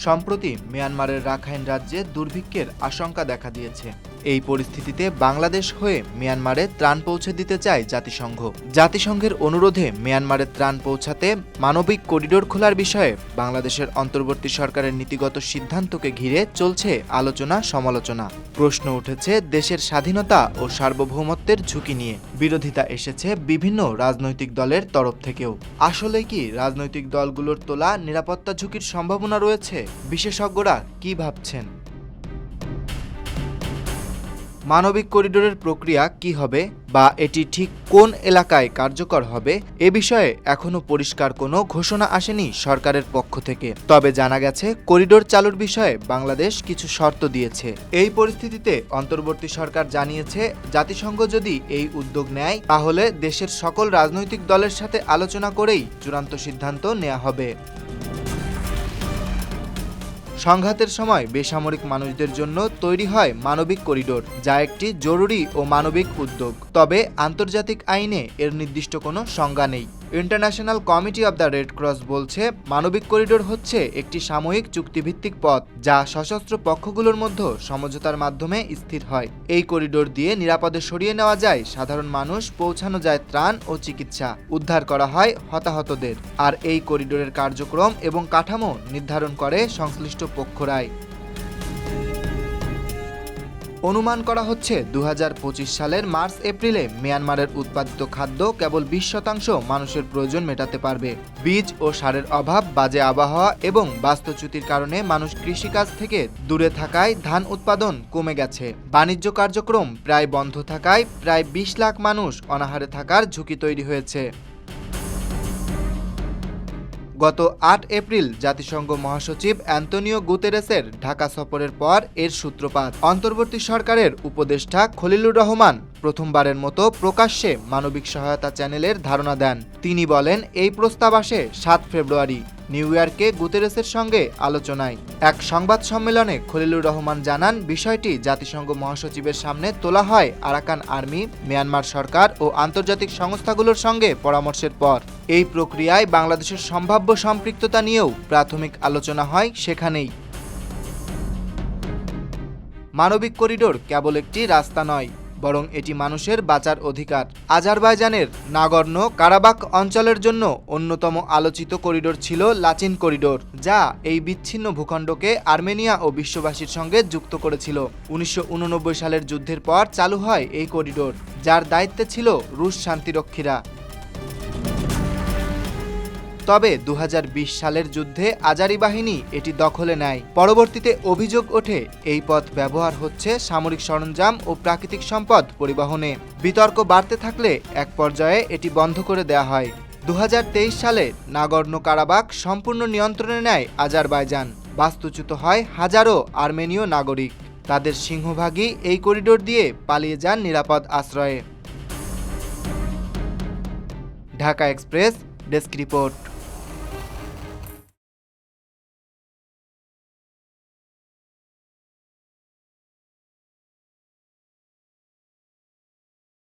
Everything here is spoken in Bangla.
সম্প্রতি মিয়ানমারের রাখাইন রাজ্যে দুর্ভিক্ষের আশঙ্কা দেখা দিয়েছে। এই পরিস্থিতিতে বাংলাদেশ হয়ে মিয়ানমারে ত্রাণ পৌঁছে দিতে চায় জাতিসংঘ। জাতিসংঘের অনুরোধে মিয়ানমারে ত্রাণ পৌঁছাতে মানবিক করিডোর খোলার বিষয়ে বাংলাদেশের অন্তর্বর্তী সরকারের নীতিগত সিদ্ধান্তকে ঘিরে চলছে আলোচনা সমালোচনা। প্রশ্ন উঠেছে দেশের স্বাধীনতা ও সার্বভৌমত্বের ঝুঁকি নিয়ে। বিরোধিতা এসেছে বিভিন্ন রাজনৈতিক দলের তরফ থেকেও। আসলে কি রাজনৈতিক দলগুলোর তোলা নিরাপত্তা ঝুঁকির সম্ভাবনা রয়েছে? বিশেষজ্ঞরা কি ভাবছেন? মানবিক করিডোরের প্রক্রিয়া কি হবে বা এটি ঠিক কোন এলাকায় কার্যকর হবে এ বিষয়ে এখনও পরিষ্কার কোনো ঘোষণা আসেনি সরকারের পক্ষ থেকে। তবে জানা গেছে করিডোর চালুর বিষয়ে বাংলাদেশ কিছু শর্ত দিয়েছে। এই পরিস্থিতিতে অন্তর্বর্তী সরকার জানিয়েছে জাতিসংঘ যদি এই উদ্যোগ নেয় তাহলে দেশের সকল রাজনৈতিক দলের সাথে আলোচনা করেই চূড়ান্ত সিদ্ধান্ত নেওয়া হবে। সংঘাতের সময় বেসামরিক মানুষদের জন্য তৈরি হয় মানবিক করিডোর, যা একটি জরুরি ও মানবিক উদ্যোগ। তবে আন্তর্জাতিক আইনে এর নির্দিষ্ট কোনো সংজ্ঞা নেই। International committee of the red cross বলছে মানবিক করিডোর হচ্ছে একটি সাময়িক চুক্তিভিত্তিক পথ যা সশস্ত্র পক্ষগুলোর মধ্যে সমঝোতার মাধ্যমে স্থির হয়। এই করিডোর দিয়ে নিরাপদে সরিয়ে নেওয়া যায় সাধারণ মানুষ, পৌঁছানো যায় ত্রাণ ও চিকিৎসা, উদ্ধার করা হয় হতাহতদের। আর এই করিডোরের কার্যক্রম এবং কাঠামো নির্ধারণ করে সংশ্লিষ্ট পক্ষরাই। অনুমান করা হচ্ছে 2025 সালের মার্চ এপ্রিলে মিয়ানমারের উৎপাদিত খাদ্য কেবল 20% মানুষের প্রয়োজন মেটাতে পারবে। বীজ ও সারের অভাব, বাজে আবহাওয়া এবং বাস্তুচ্যুতির কারণে মানুষ কৃষিকাজ থেকে দূরে থাকায় ধান উৎপাদন কমে গেছে। বাণিজ্য কার্যক্রম প্রায় বন্ধ থাকায় প্রায় 20 লাখ মানুষ অনাহারে থাকার ঝুঁকি তৈরি হয়েছে। গত 8 এপ্রিল জাতিসংঘ মহাসচিব অ্যান্তোনিও গুতেরেসের ঢাকা সফরের পর এর সূত্রপাত। অন্তর্বর্তী সরকারের উপদেষ্টা খলিলুর রহমান প্রথমবারের মতো প্রকাশ্যে মানবিক সহায়তা চ্যানেলের ধারণা দেন। তিনি বলেন, এই প্রস্তাব আসে 7 ফেব্রুয়ারি নিউ ইয়র্কে গুতেরেসের সঙ্গে আলোচনায়। এক সংবাদ সম্মেলনে খলিলুর রহমান জানান, বিষয়টি জাতিসংঘ মহাসচিবের সামনে তোলা হয় আরাকান আর্মি, মিয়ানমার সরকার ও আন্তর্জাতিক সংস্থাগুলোর সঙ্গে পরামর্শের পর। এই প্রক্রিয়ায় বাংলাদেশের সম্ভাব্য সম্পৃক্ততা নিয়েও প্রাথমিক আলোচনা হয় সেখানেই। মানবিক করিডোর কেবল একটি রাস্তা নয়, বরং এটি মানুষের বাঁচার অধিকার। আজারবাইজানের নাগর্নো কারাবাখ অঞ্চলের জন্য অন্যতম আলোচিত করিডোর ছিল লাচিন করিডোর, যা এই বিচ্ছিন্ন ভূখণ্ডকে আর্মেনিয়া ও বিশ্ববাসীর সঙ্গে যুক্ত করেছিল। 1989 সালের যুদ্ধের পর চালু হয় এই করিডোর, যার দায়িত্বে ছিল রুশ শান্তিরক্ষীরা। তবে 2020 সালের যুদ্ধে আজারি বাহিনী এটি দখলে নেয়। পরবর্তীতে অভিযোগ ওঠে এই পথ ব্যবহার হচ্ছে সামরিক সরঞ্জাম ও প্রাকৃতিক সম্পদ পরিবহনে। বিতর্ক বাড়তে থাকলে এক পর্যায়ে এটি বন্ধ করে দেওয়া হয়। 2023 সালে নাগর্নো কারাবাখ সম্পূর্ণ নিয়ন্ত্রণে নেয় আজারবাইজান। বাস্তুচ্যুত হয় হাজারো আর্মেনীয় নাগরিক। তাদের সিংহভাগই এই করিডোর দিয়ে পালিয়ে যান নিরাপদ আশ্রয়ে। Dhaka express desk report.